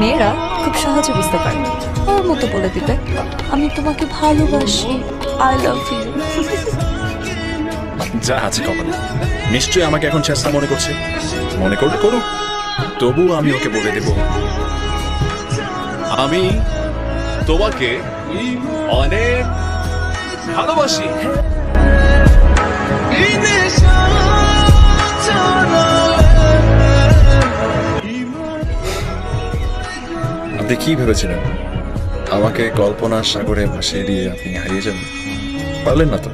মেয়েরা খুব সহজে বুঝতে পারে, ওর মতো বলে দিবে আমি তোমাকে ভালোবাসি, আই লাভ ইউ। যা আছে কপালে, নিশ্চয়ই আমাকে এখন চেষ্টা মনে করছে। মনে করলে করুক, তবু আমি ওকে বলে দেব আমি তোমাকে অনেক ভালোবাসি। আপনি কি ভেবেছিলেন আমাকে কল্পনার সাগরে ভাসিয়ে দিয়ে আপনি হারিয়ে যাবেন? পারলেন না তো।